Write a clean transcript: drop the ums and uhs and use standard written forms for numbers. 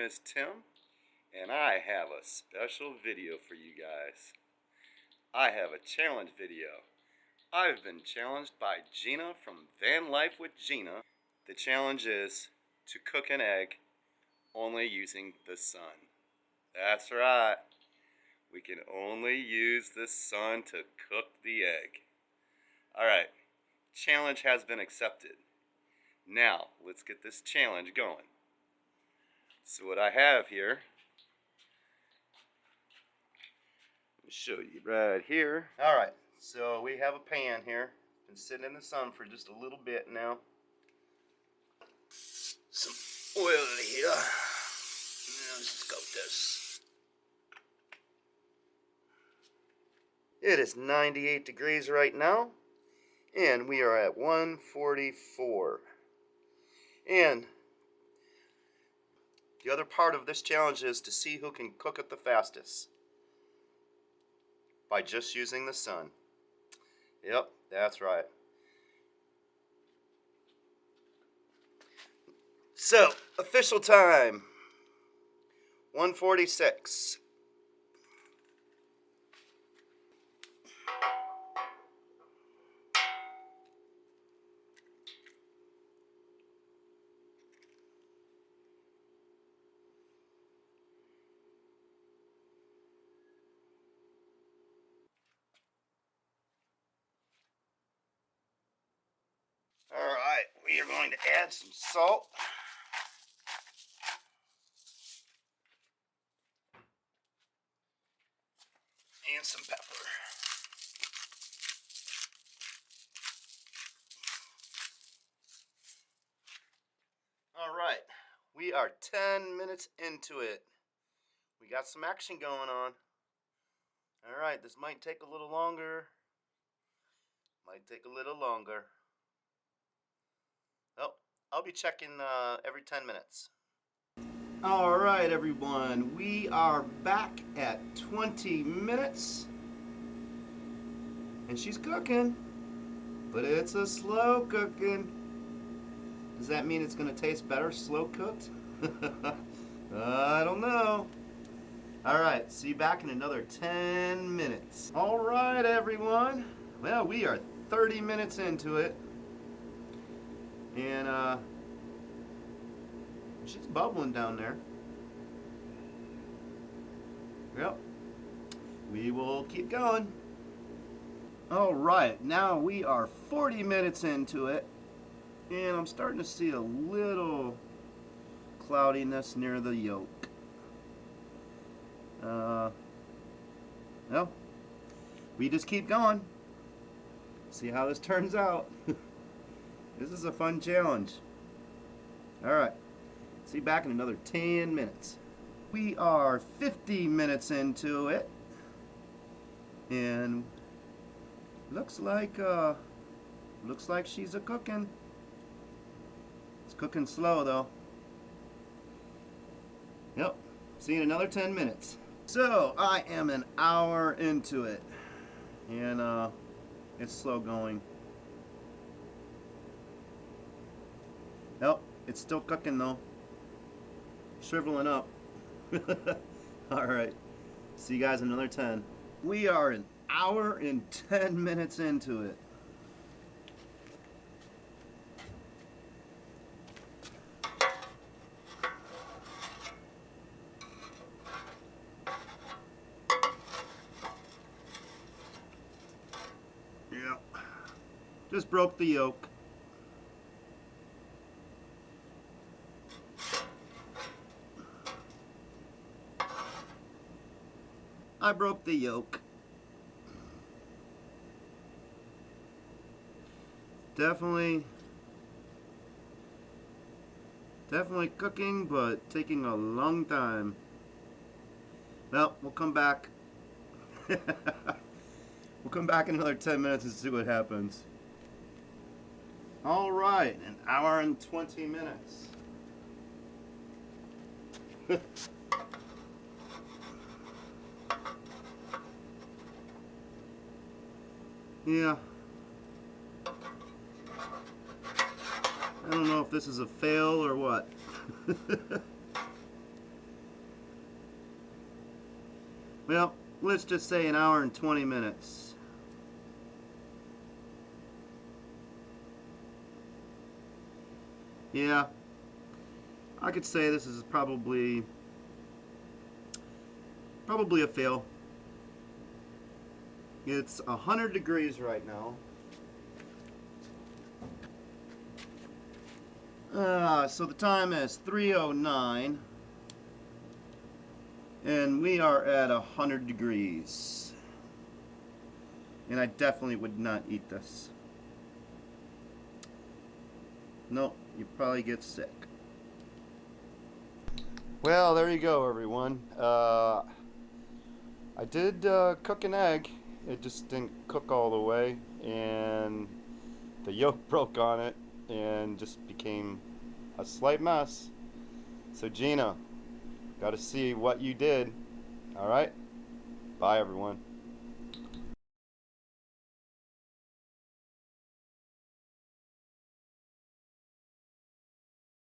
is Tim, and I have a special video for you guys. I have a challenge video. I've been challenged by Gina from Life with Gina. The challenge is to cook an egg only using the sun. That's right. We can only use the sun to cook the egg. Alright, challenge has been accepted. Now, let's get this challenge going. So what I have here, let me show you right here. Alright, so we have a pan here. Been sitting in the sun for just a little bit now. Some oil here. Now let's scoop this. It is 98 degrees right now, and we are at 144. And the other part of this challenge is to see who can cook it the fastest by just using the sun. Yep, that's right. So, official time, 1:46. Alright, we are going to add some salt. And some pepper. Alright, we are 10 minutes into it. We got some action going on. Alright, this might take a little longer. Might take a little longer. Oh, I'll be checking every 10 minutes. Alright everyone, we are back at 20 minutes. And she's cooking, but it's a slow cooking. Does that mean it's going to taste better slow cooked? I don't know. Alright, see you back in another 10 minutes. Alright everyone, well we are 30 minutes into it. And she's bubbling down there. Yep. We will keep going. Alright, now we are 40 minutes into it. And I'm starting to see a little cloudiness near the yolk. Well, we just keep going. See how this turns out. This is a fun challenge. Alright, see you back in another 10 minutes. We are 50 minutes into it. And looks like she's a cooking. It's cooking slow though. Yep, see you in another 10 minutes. So I am an hour into it. And it's slow going. Nope, it's still cooking though. Shriveling up. Alright, see you guys in another 10. We are an hour and 10 minutes into it. Yeah, just broke the yolk. I broke the yolk. Definitely cooking, but taking a long time. Well, we'll come back. We'll come back in another 10 minutes and see what happens. All right, an hour and 20 minutes. Yeah. I don't know if this is a fail or what. Well, let's just say an hour and 20 minutes. Yeah, I could say this is probably a fail. It's 100 degrees right now. So the time is 3:09, and we are at 100 degrees. And I definitely would not eat this. Nope, you probably get sick. Well, there you go, everyone. I did cook an egg. It just didn't cook all the way, and the yolk broke on it and just became a slight mess. So Gina, got to see what you did. All right, bye everyone.